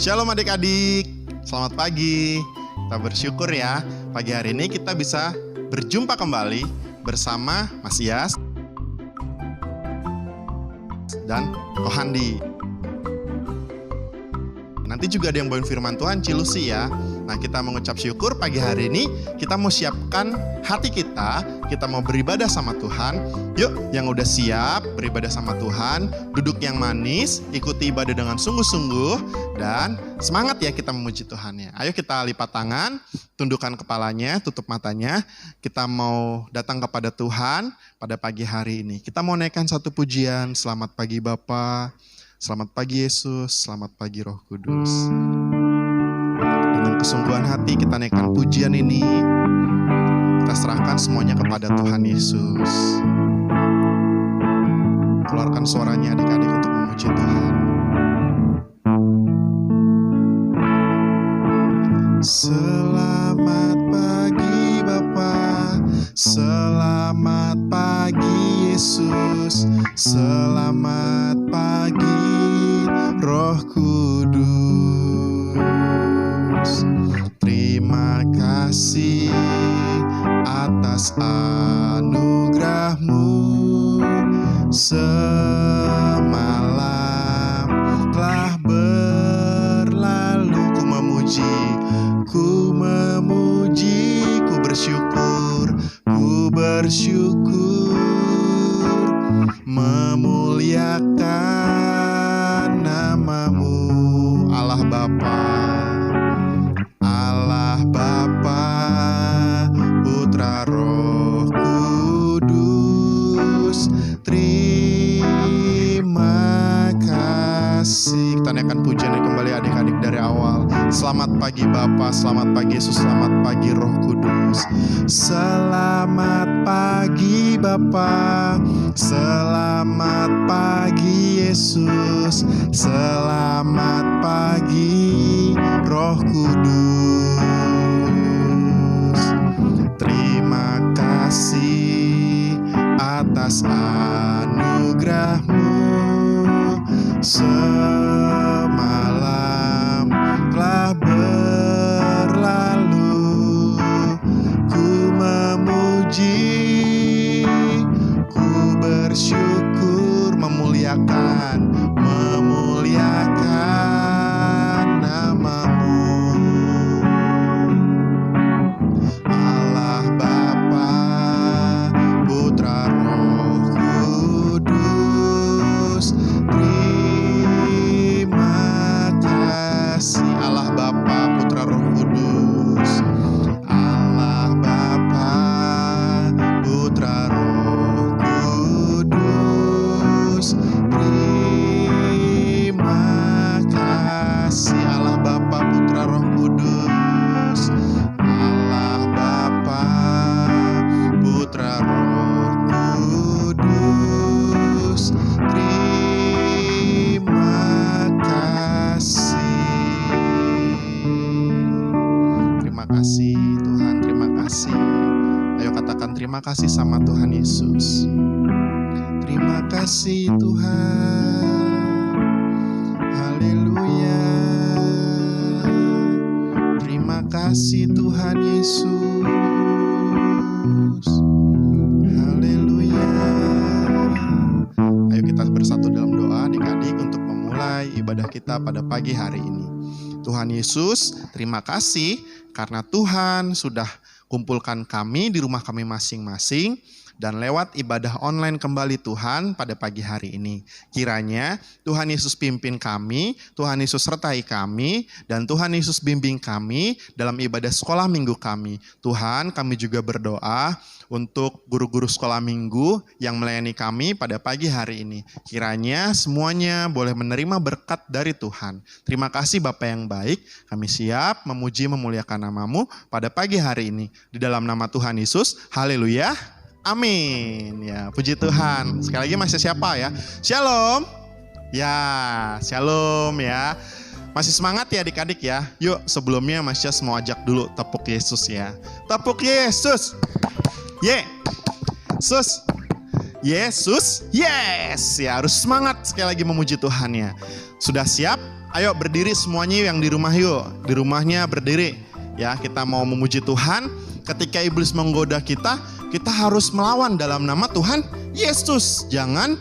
Shalom adik-adik, selamat pagi. Kita bersyukur ya, pagi hari ini kita bisa berjumpa kembali bersama Mas Yas dan Kohandi. Nanti juga ada yang bawain firman Tuhan, Cilusi ya. Nah, kita mengucap syukur pagi hari ini, kita mau siapkan hati kita mau beribadah sama Tuhan. Yuk, yang udah siap beribadah sama Tuhan, duduk yang manis, ikuti ibadah dengan sungguh-sungguh, dan semangat ya kita memuji Tuhan ya. Ayo kita lipat tangan, tundukkan kepalanya, tutup matanya. Kita mau datang kepada Tuhan pada pagi hari ini. Kita mau naikkan satu pujian, selamat pagi Bapa, selamat pagi Yesus, selamat pagi Roh Kudus. Dengan kesungguhan hati kita naikkan pujian ini. Kita serahkan semuanya kepada Tuhan Yesus. Keluarkan suaranya adik-adik untuk memuji Tuhan. Selamat pagi Bapa, selamat pagi Yesus, selamat pagi Roh Kudus. Terima kasih atas anugerah-Mu. Semalam telah berlalu, ku memuji, ku bersyukur, memuliakan nama-Mu, Allah Bapa, Putra Roh Kudus. Terima kasih. Kita naikkan pujian kembali adik-adik dari awal. Selamat pagi Bapa, selamat pagi Yesus, selamat pagi Roh Kudus. Selamat pagi Bapa, selamat pagi Yesus, selamat pagi Roh Kudus. Terima kasih atas anugerah-Mu. Semalam telah berlalu, ku memuji, ku bersyukur, memuliakan nama-Mu, Allah Bapa, Putra Roh Kudus. Terima kasih Allah Bapa, Putra Roh Kudus. Allah Bapa, Putra Roh Kudus. Terima kasih Allah Bapa, Putra Roh Kudus. Allah Bapa, Putra Roh Kudus. Terima kasih. Terima kasih Tuhan, terima kasih. Ayo katakan terima kasih sama Tuhan Yesus. Terima kasih Tuhan. Haleluya. Terima kasih Tuhan Yesus. Haleluya. Ayo kita bersatu dalam doa adik-adik untuk memulai ibadah kita pada pagi hari ini. Tuhan Yesus, terima kasih karena Tuhan sudah kumpulkan kami di rumah kami masing-masing dan lewat ibadah online kembali Tuhan pada pagi hari ini. Kiranya Tuhan Yesus pimpin kami, Tuhan Yesus sertai kami, dan Tuhan Yesus bimbing kami dalam ibadah sekolah minggu kami. Tuhan, kami juga berdoa untuk guru-guru sekolah minggu yang melayani kami pada pagi hari ini. Kiranya semuanya boleh menerima berkat dari Tuhan. Terima kasih Bapa yang baik, kami siap memuji memuliakan nama-Mu pada pagi hari ini. Di dalam nama Tuhan Yesus, haleluya. Amin. Ya, puji Tuhan. Sekali lagi masih siapa ya? Shalom. Ya, shalom ya. Masih semangat ya adik-adik ya. Yuk sebelumnya Mas Yas mau ajak dulu tepuk Yesus ya. Tepuk Yesus. Yesus. Yesus. Yes. Ya harus semangat sekali lagi memuji Tuhan ya. Sudah siap? Ayo berdiri semuanya yang di rumah yuk. Di rumahnya berdiri. Ya, kita mau memuji Tuhan. Ketika iblis menggoda kita harus melawan dalam nama Tuhan Yesus. Jangan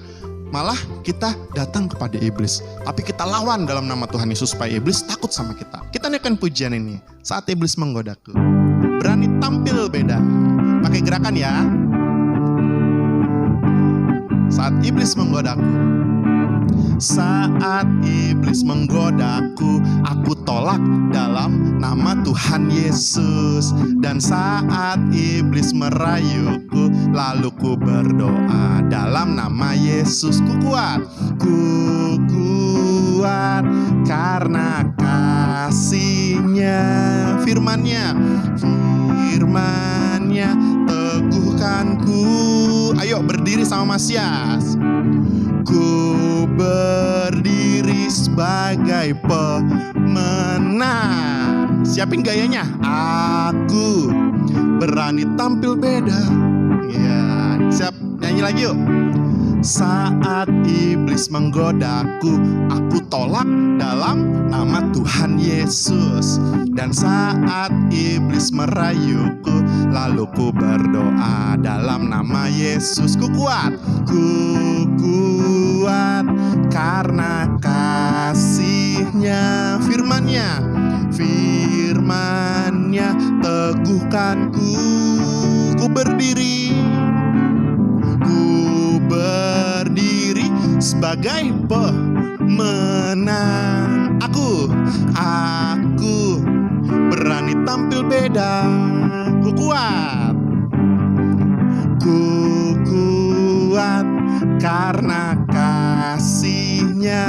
malah kita datang kepada iblis. Tapi kita lawan dalam nama Tuhan Yesus supaya iblis takut sama kita. Kita naikkan pujian ini. Saat iblis menggodaku, berani tampil beda. Pakai gerakan ya. Saat iblis menggodaku. Saat iblis menggodaku, aku tolak dalam nama Tuhan Yesus. Dan saat iblis merayuku, lalu ku berdoa dalam nama Yesus. Ku kuat karena kasih-Nya. Firman-Nya teguhkanku. Ayo berdiri sama Mas Yas. Ku berdiri sebagai pemenang. Siapin gayanya. Aku berani tampil beda. Ya, siap, nyanyi lagi yuk. Saat iblis menggodaku, aku tolak dalam nama Tuhan Yesus. Dan saat iblis merayuku, lalu ku berdoa dalam nama Yesus. Ku kuat karena kasih-Nya. Firman-Nya teguhkanku. Ku berdiri sebagai pemenang. Aku berani tampil beda. Ku kuat karena kasih-Nya.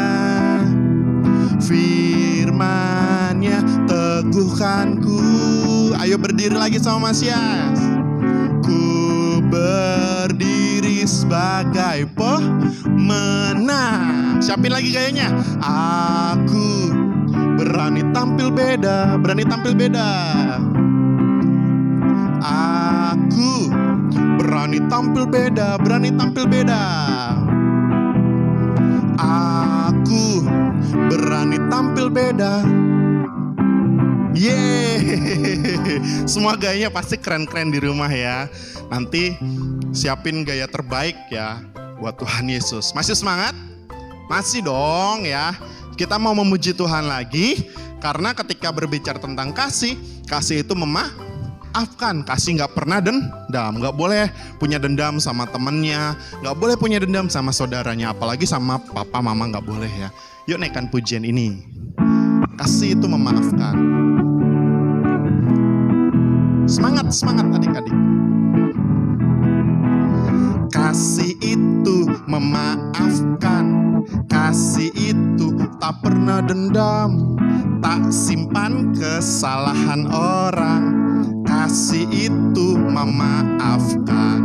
Firman-Nya teguhkanku. Ayo berdiri lagi sama Mas Yas. Ku berdiri sebagai pemenang. Siapin lagi gayanya. Aku berani tampil beda. Aku berani tampil beda. Aku berani tampil beda. Yeay. Semua gayanya pasti keren-keren di rumah ya. Nanti siapin gaya terbaik ya buat Tuhan Yesus. Masih semangat? Masih dong ya. Kita mau memuji Tuhan lagi. Karena ketika berbicara tentang kasih itu memaafkan. Kasih gak pernah dendam. Gak boleh punya dendam sama temennya. Gak boleh punya dendam sama saudaranya. Apalagi sama papa mama gak boleh ya. Yuk naikkan pujian ini. Kasih itu memaafkan. Semangat adik-adik. Kasih itu memaafkan. Kasih itu tak pernah dendam. Tak simpan kesalahan orang. Kasih itu memaafkan.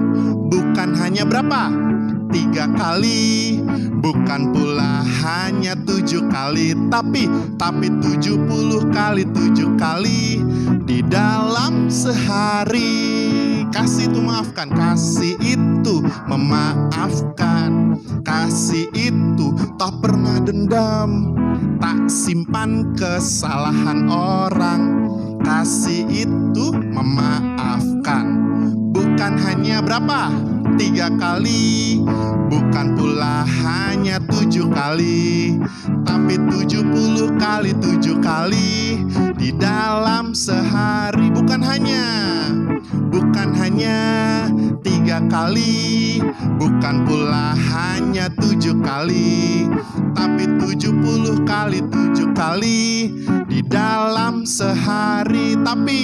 Bukan hanya berapa? 3 kali. Bukan pula hanya 7 kali. Tapi 70 kali 7 kali. Di dalam sehari. Kasih itu maafkan. Kasih itu memaafkan. Kasih itu tak pernah dendam. Tak simpan kesalahan orang. Kasih itu memaafkan. Bukan hanya berapa? 3 kali. Bukan pula hanya 7 kali. Tapi 70 kali 7 kali. Di dalam sehari. Bukan hanya 3 kali. Bukan pula hanya 7 kali. Tapi 70 kali 7 kali. Di dalam sehari. Tapi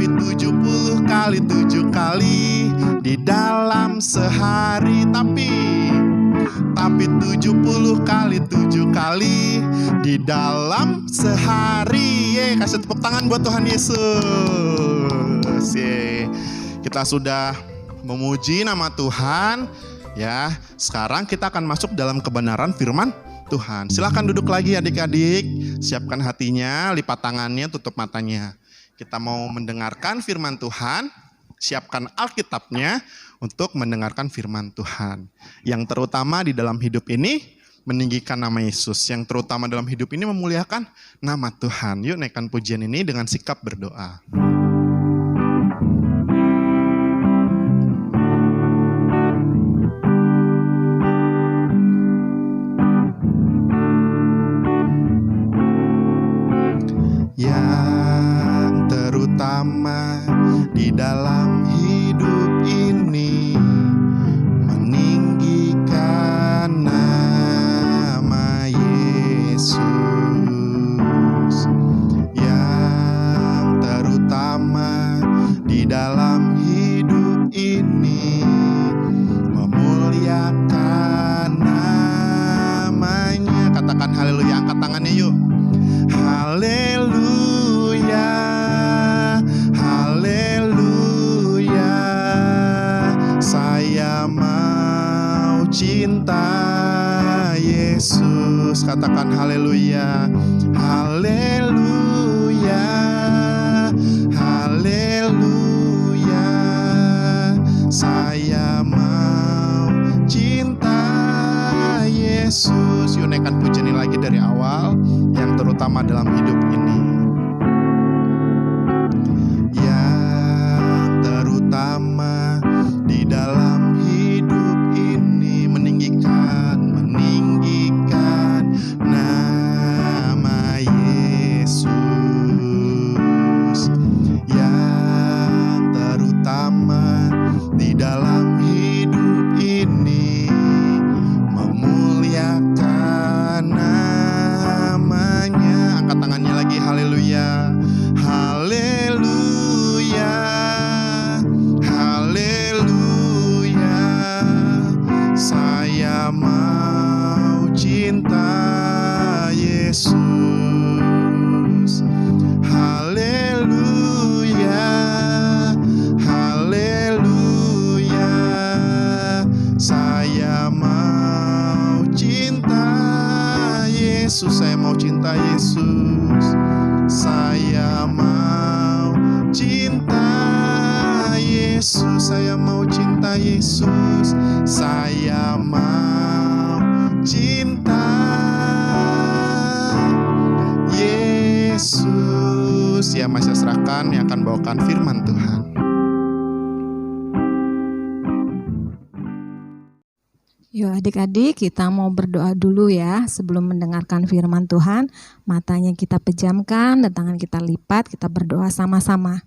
70 kali 7 kali. Di dalam sehari. Tapi 70 kali 7 kali. Di dalam sehari. Kasih tepuk tangan buat Tuhan Yesus. Kita sudah memuji nama Tuhan. Ya, sekarang kita akan masuk dalam kebenaran firman Tuhan. Silakan duduk lagi adik-adik. Siapkan hatinya, lipat tangannya, tutup matanya. Kita mau mendengarkan firman Tuhan. Siapkan Alkitabnya untuk mendengarkan firman Tuhan. Yang terutama di dalam hidup ini, meninggikan nama Yesus, yang terutama dalam hidup ini memuliakan nama Tuhan. Yuk naikkan pujian ini dengan sikap berdoa. Yang terutama di dalam hidup ini meninggikan nama Yesus. Yang terutama di dalam hidup ini memuliakan namanya. Katakan haleluya, angkat tangannya yuk. Haleluya, haleluya, saya mau cinta Yesus. Katakan haleluya, haleluya, haleluya, saya mau cinta Yesus. Yuk naikkan pujian ini lagi dari awal. Yang terutama dalam hidup ini, yang terutama di dalam hidup ini meninggikan nama Yesus. Yang terutama di dalam hidup ini memuliakan namanya. Angkat tangannya lagi, haleluya, haleluya, haleluya, saya mau cinta Yesus. Haleluya, haleluya, saya mau cinta Yesus. Saya mau cinta Yesus. Saya mau cinta Yesus. Saya mau cinta Yesus. Saya mau cinta Yesus. Ya, masih serahkan yang akan bawakan firman Tuhan. Yuk adik-adik, kita mau berdoa dulu ya sebelum mendengarkan firman Tuhan. Matanya kita pejamkan dan tangan kita lipat, kita berdoa sama-sama.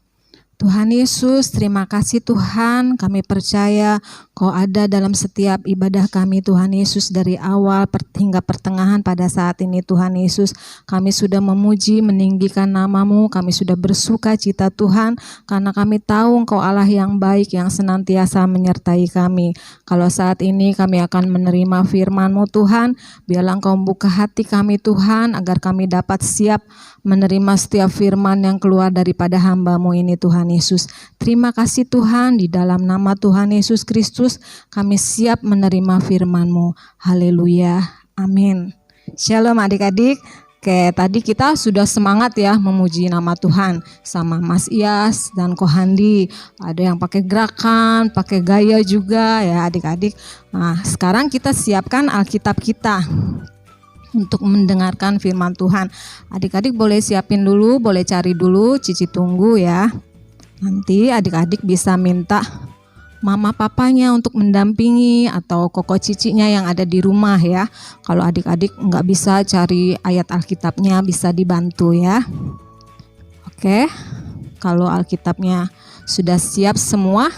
Tuhan Yesus, terima kasih Tuhan, kami percaya Kau ada dalam setiap ibadah kami Tuhan Yesus, dari awal hingga pertengahan pada saat ini Tuhan Yesus. Kami sudah memuji, meninggikan nama-Mu, kami sudah bersuka cita Tuhan, karena kami tahu Engkau Allah yang baik, yang senantiasa menyertai kami. Kalau saat ini kami akan menerima firman-Mu Tuhan, biarlah Engkau membuka hati kami Tuhan, agar kami dapat siap menerima setiap firman yang keluar daripada hamba-Mu ini Tuhan Yesus. Terima kasih Tuhan, di dalam nama Tuhan Yesus Kristus kami siap menerima firman-Mu. Haleluya, amin. Shalom adik-adik. Oke, tadi kita sudah semangat ya memuji nama Tuhan sama Mas Iyas dan Kohandi. Ada yang pakai gerakan, pakai gaya juga ya adik-adik. Nah, sekarang kita siapkan Alkitab kita untuk mendengarkan firman Tuhan. Adik-adik boleh siapin dulu, boleh cari dulu, Cici tunggu ya. Nanti adik-adik bisa minta mama papanya untuk mendampingi atau koko cicinya yang ada di rumah ya. Kalau adik-adik nggak bisa cari ayat Alkitabnya, bisa dibantu ya. Oke, kalau Alkitabnya sudah siap semua,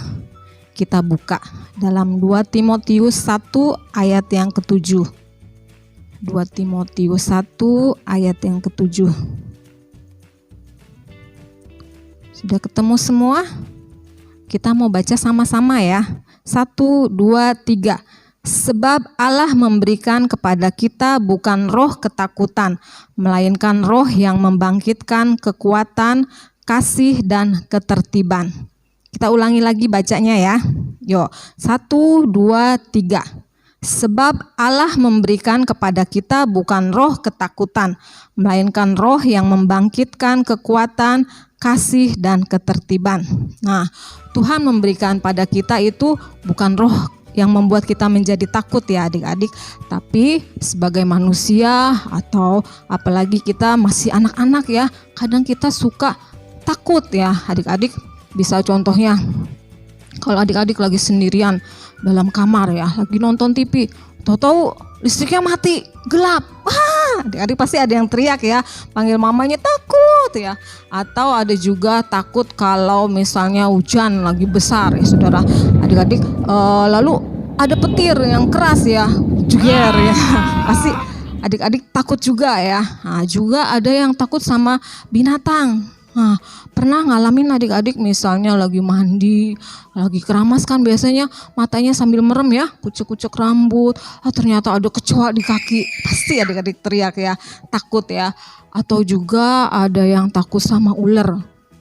kita buka dalam 2 Timotius 1 ayat yang ke-7. 2 Timotius 1 ayat yang ke-7. Sudah ketemu semua? Kita mau baca sama-sama ya. 1, 2, 3. Sebab Allah memberikan kepada kita bukan roh ketakutan, melainkan roh yang membangkitkan kekuatan, kasih, dan ketertiban. Kita ulangi lagi bacanya ya. Yuk, 1, 2, 3. Sebab Allah memberikan kepada kita bukan roh ketakutan, melainkan roh yang membangkitkan kekuatan, kasih, dan ketertiban. Nah, Tuhan memberikan pada kita itu bukan roh yang membuat kita menjadi takut ya adik-adik. Tapi sebagai manusia atau apalagi kita masih anak-anak ya, kadang kita suka takut ya adik-adik. Bisa contohnya kalau adik-adik lagi sendirian dalam kamar ya, lagi nonton TV, tahu-tahu listriknya mati, gelap. Wah, adik-adik pasti ada yang teriak ya, panggil mamanya takut ya. Atau ada juga takut kalau misalnya hujan lagi besar ya saudara. Adik-adik lalu ada petir yang keras ya, jeger ya. Pasti adik-adik takut juga ya. Nah, juga ada yang takut sama binatang. Nah, pernah ngalamin adik-adik misalnya lagi mandi, lagi keramas kan biasanya matanya sambil merem ya, kucek-kucek rambut, ternyata ada kecoa di kaki, pasti adik-adik teriak ya, takut ya. Atau juga ada yang takut sama ular.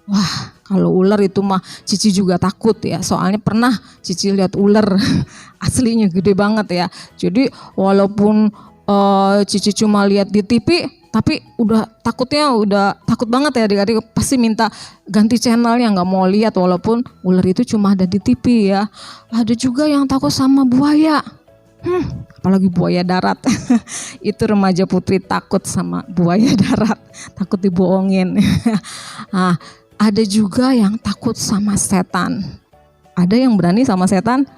Wah, kalau ular itu mah Cici juga takut ya, soalnya pernah Cici lihat ular, aslinya gede banget ya. Jadi walaupun Cici cuma lihat di TV, tapi takutnya udah takut banget ya adik-adik, pasti minta ganti channelnya, nggak mau lihat walaupun ular itu cuma ada di TV ya. Ada juga yang takut sama buaya, apalagi buaya darat. Itu remaja putri takut sama buaya darat, takut dibohongin. Nah, ada juga yang takut sama setan. Ada yang berani sama setan?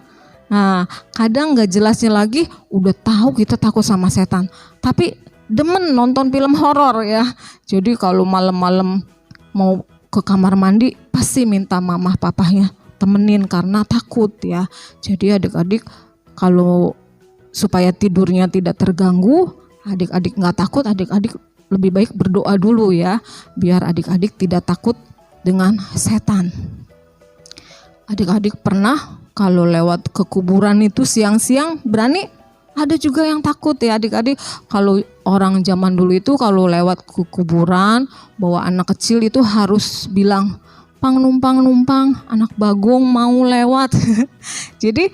Nah, kadang nggak jelasnya lagi udah tahu kita takut sama setan, tapi demen nonton film horor ya. Jadi kalau malam-malam mau ke kamar mandi pasti minta mama papahnya temenin karena takut ya. Jadi adik-adik kalau supaya tidurnya tidak terganggu, adik-adik nggak takut, adik-adik lebih baik berdoa dulu ya, biar adik-adik tidak takut dengan setan. Adik-adik pernah kalau lewat ke kuburan itu siang-siang berani? Ada juga yang takut ya adik-adik. Kalau orang zaman dulu itu kalau lewat ke kuburan bawa anak kecil itu harus bilang, "Pang numpang, anak bagong mau lewat." Jadi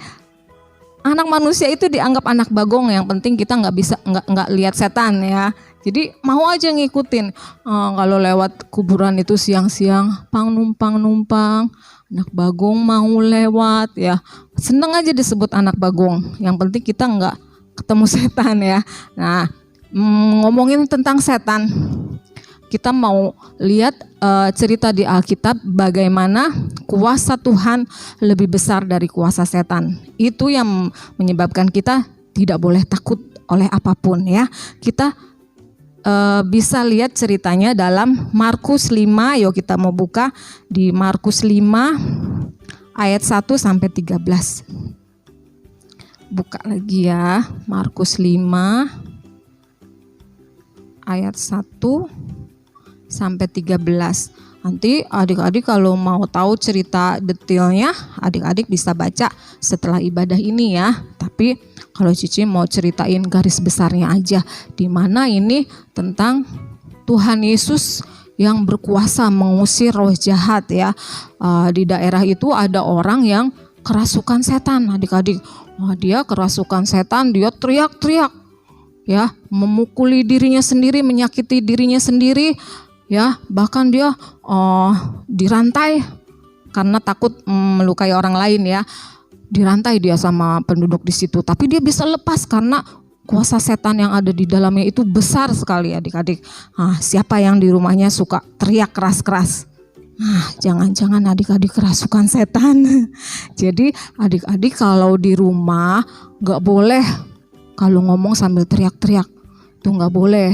anak manusia itu dianggap anak bagong, yang penting kita nggak lihat setan ya. Jadi mau aja ngikutin. Kalau lewat kuburan itu siang-siang, "Pang numpang, anak bagong mau lewat" ya. Seneng aja disebut anak bagong. Yang penting kita nggak ketemu setan ya. Nah, ngomongin tentang setan, kita mau lihat cerita di Alkitab bagaimana kuasa Tuhan lebih besar dari kuasa setan. Itu yang menyebabkan kita tidak boleh takut oleh apapun ya. Kita bisa lihat ceritanya dalam Markus 5. Yuk kita mau buka di Markus 5 ayat 1 sampai 13. Buka lagi ya, Markus 5 ayat 1 sampai 13. Nanti adik-adik kalau mau tahu cerita detailnya, adik-adik bisa baca setelah ibadah ini ya. Tapi kalau Cici mau ceritain garis besarnya aja, di mana ini tentang Tuhan Yesus yang berkuasa mengusir roh jahat ya. Di daerah itu ada orang yang kerasukan setan adik-adik. Dia kerasukan setan, dia teriak-teriak ya, memukuli dirinya sendiri, menyakiti dirinya sendiri ya, bahkan dia dirantai karena takut melukai orang lain ya. Dirantai dia sama penduduk di situ, tapi dia bisa lepas karena kuasa setan yang ada di dalamnya itu besar sekali adik-adik. Siapa yang di rumahnya suka teriak keras-keras? Jangan-jangan adik-adik kerasukan setan. Jadi adik-adik kalau di rumah gak boleh kalau ngomong sambil teriak-teriak, itu gak boleh.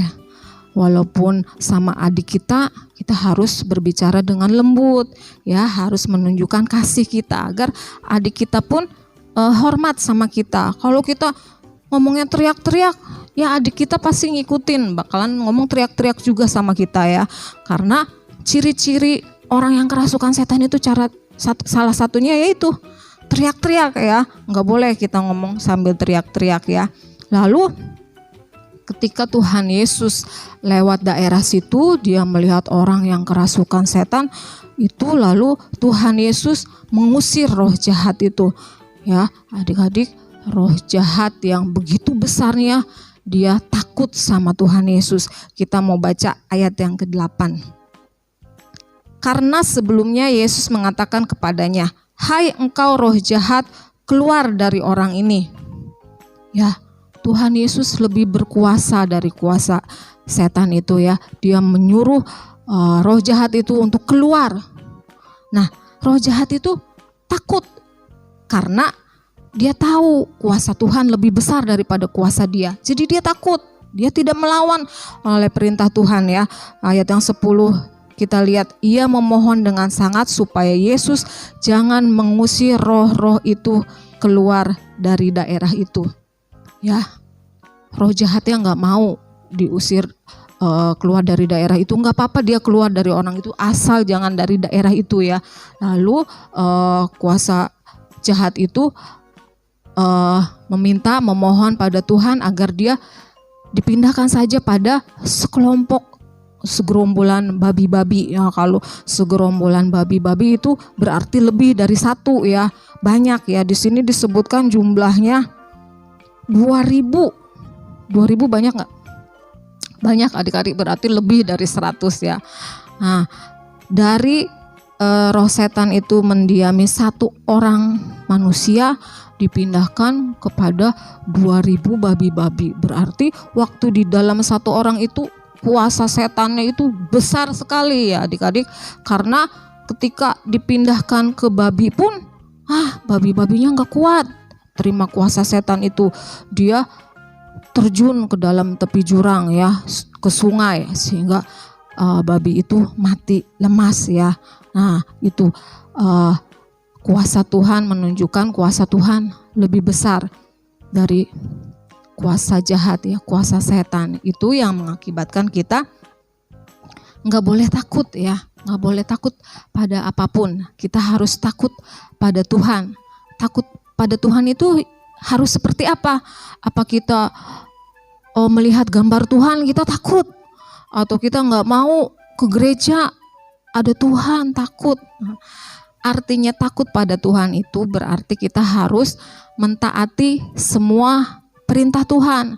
Walaupun sama adik kita harus berbicara dengan lembut ya, harus menunjukkan kasih kita agar adik kita pun hormat sama kita. Kalau kita ngomongnya teriak-teriak, ya adik kita pasti ngikutin, bakalan ngomong teriak-teriak juga sama kita ya. Karena ciri-ciri orang yang kerasukan setan itu salah satunya yaitu teriak-teriak ya. Nggak boleh kita ngomong sambil teriak-teriak ya. Lalu ketika Tuhan Yesus lewat daerah situ, dia melihat orang yang kerasukan setan itu, lalu Tuhan Yesus mengusir roh jahat itu. Ya, adik-adik, roh jahat yang begitu besarnya, dia takut sama Tuhan Yesus. Kita mau baca ayat yang ke-8. Karena sebelumnya Yesus mengatakan kepadanya, "Hai engkau roh jahat, keluar dari orang ini. Ya, Tuhan Yesus lebih berkuasa dari kuasa setan itu ya. Dia menyuruh roh jahat itu untuk keluar. Nah, roh jahat itu takut karena dia tahu kuasa Tuhan lebih besar daripada kuasa dia. Jadi dia takut. Dia tidak melawan oleh perintah Tuhan ya. Ayat yang 10 kita lihat, ia memohon dengan sangat supaya Yesus jangan mengusir roh-roh itu keluar dari daerah itu. Ya, roh jahatnya nggak mau diusir keluar dari daerah itu. Nggak apa-apa dia keluar dari orang itu, asal jangan dari daerah itu ya. Lalu kuasa jahat itu memohon pada Tuhan agar dia dipindahkan saja pada segerombolan babi-babi ya. Kalau segerombolan babi-babi itu berarti lebih dari satu ya, banyak ya. Di sini disebutkan jumlahnya 2000 banyak nggak? Banyak adik-adik, berarti lebih dari 100 ya. Nah, dari roh setan itu mendiami satu orang manusia, dipindahkan kepada 2000 babi-babi. Berarti waktu di dalam satu orang itu kuasa setannya itu besar sekali ya adik-adik. Karena ketika dipindahkan ke babi pun babi-babinya nggak kuat terima kuasa setan itu. Dia terjun ke dalam tepi jurang ya, ke sungai, sehingga babi itu mati lemas ya. Nah itu kuasa Tuhan menunjukkan kuasa Tuhan lebih besar dari kuasa jahat ya, kuasa setan. Itu yang mengakibatkan kita nggak boleh takut ya, nggak boleh takut pada apapun. Kita harus takut pada Tuhan. Takut pada Tuhan itu harus seperti apa? Apa kita melihat gambar Tuhan kita takut? Atau kita nggak mau ke gereja ada Tuhan takut? Artinya takut pada Tuhan itu berarti kita harus mentaati semua perintah Tuhan.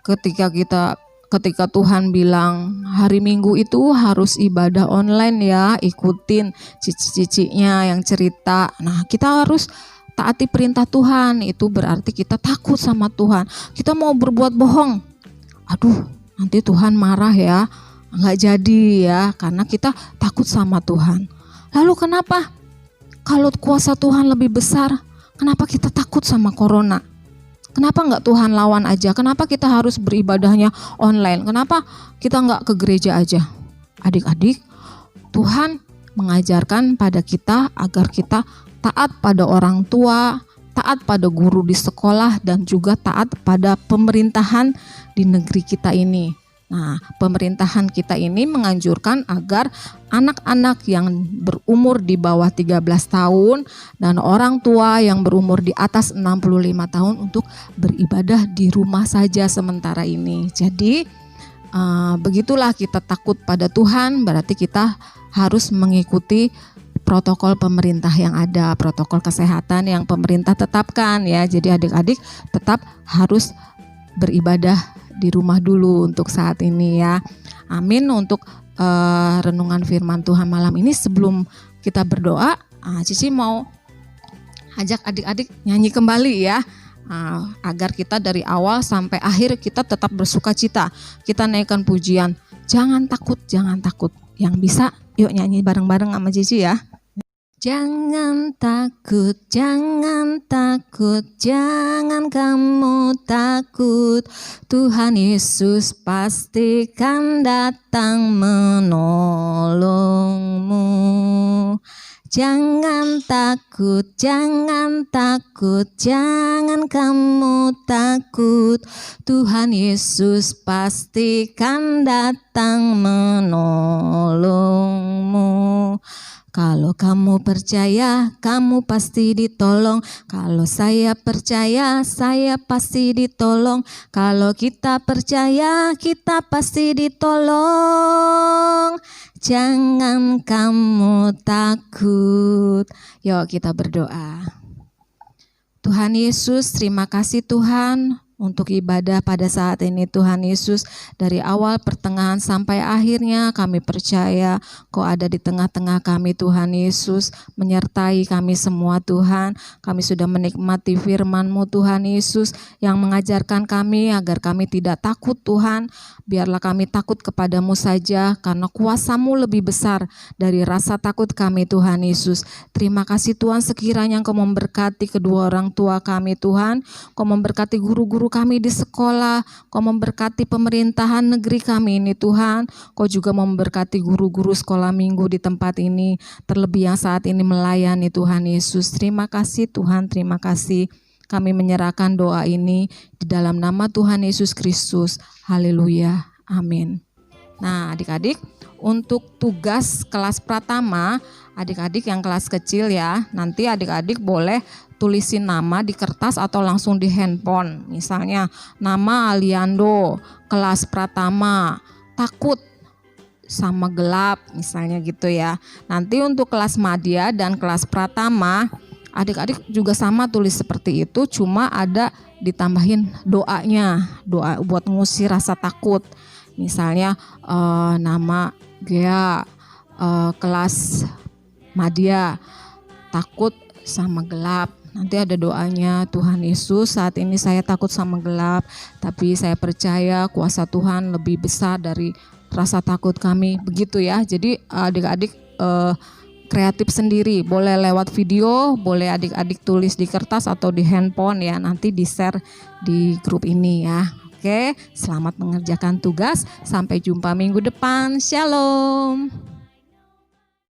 Ketika Tuhan bilang hari Minggu itu harus ibadah online ya, ikutin cici-cicinya yang cerita. Nah, kita harus taati perintah Tuhan. Itu berarti kita takut sama Tuhan. Kita mau berbuat bohong, aduh nanti Tuhan marah ya, nggak jadi ya, karena kita takut sama Tuhan. Lalu kenapa kalau kuasa Tuhan lebih besar, kenapa kita takut sama corona? Kenapa nggak Tuhan lawan aja? Kenapa kita harus beribadahnya online? Kenapa kita nggak ke gereja aja? Adik-adik, Tuhan mengajarkan pada kita agar kita taat pada orang tua, taat pada guru di sekolah, dan juga taat pada pemerintahan di negeri kita ini. Nah, pemerintahan kita ini menganjurkan agar anak-anak yang berumur di bawah 13 tahun dan orang tua yang berumur di atas 65 tahun untuk beribadah di rumah saja sementara ini. Jadi begitulah, kita takut pada Tuhan berarti kita harus mengikuti protokol pemerintah yang ada, protokol kesehatan yang pemerintah tetapkan ya. Jadi adik-adik tetap harus beribadah di rumah dulu untuk saat ini ya. Amin. Untuk renungan firman Tuhan malam ini, sebelum kita berdoa, Cici mau ajak adik-adik nyanyi kembali ya, agar kita dari awal sampai akhir kita tetap bersuka cita. Kita naikkan pujian, jangan takut, jangan takut. Yang bisa yuk nyanyi bareng-bareng sama Cici ya. Jangan takut, jangan takut, jangan kamu takut. Tuhan Yesus pastikan datang menolongmu. Jangan takut, jangan takut, jangan kamu takut. Tuhan Yesus pastikan datang menolongmu. Kalau kamu percaya, kamu pasti ditolong. Kalau saya percaya, saya pasti ditolong. Kalau kita percaya, kita pasti ditolong. Jangan kamu takut. Yuk kita berdoa. Tuhan Yesus, terima kasih Tuhan untuk ibadah pada saat ini Tuhan Yesus. Dari awal, pertengahan sampai akhirnya kami percaya Kau ada di tengah-tengah kami Tuhan Yesus, menyertai kami semua Tuhan. Kami sudah menikmati firman-Mu Tuhan Yesus yang mengajarkan kami agar kami tidak takut Tuhan. Biarlah kami takut kepadamu saja karena kuasa-Mu lebih besar dari rasa takut kami Tuhan Yesus. Terima kasih Tuhan, sekiranya Engkau memberkati kedua orang tua kami Tuhan. Kau memberkati guru-guru kami di sekolah, Kau memberkati pemerintahan negeri kami ini Tuhan. Kau juga memberkati guru-guru sekolah minggu di tempat ini, terlebih yang saat ini melayani Tuhan Yesus. Terima kasih Tuhan, terima kasih. Kami menyerahkan doa ini di dalam nama Tuhan Yesus Kristus. Haleluya, amin. Nah adik-adik, untuk tugas kelas pratama, adik-adik yang kelas kecil ya, nanti adik-adik boleh tulisin nama di kertas atau langsung di handphone. Misalnya nama Aliando, kelas pratama, takut sama gelap, misalnya gitu ya. Nanti untuk kelas madya dan kelas pratama, adik-adik juga sama tulis seperti itu, cuma ada ditambahin doanya, doa buat ngusir rasa takut. Misalnya nama Gea, kelas madya, takut sama gelap. Nanti ada doanya, Tuhan Yesus, saat ini saya takut sama gelap, tapi saya percaya kuasa Tuhan lebih besar dari rasa takut kami. Begitu ya. Jadi adik-adik kreatif sendiri, boleh lewat video, boleh adik-adik tulis di kertas atau di handphone ya, nanti di-share di grup ini ya. Oke, selamat mengerjakan tugas, sampai jumpa minggu depan. Shalom.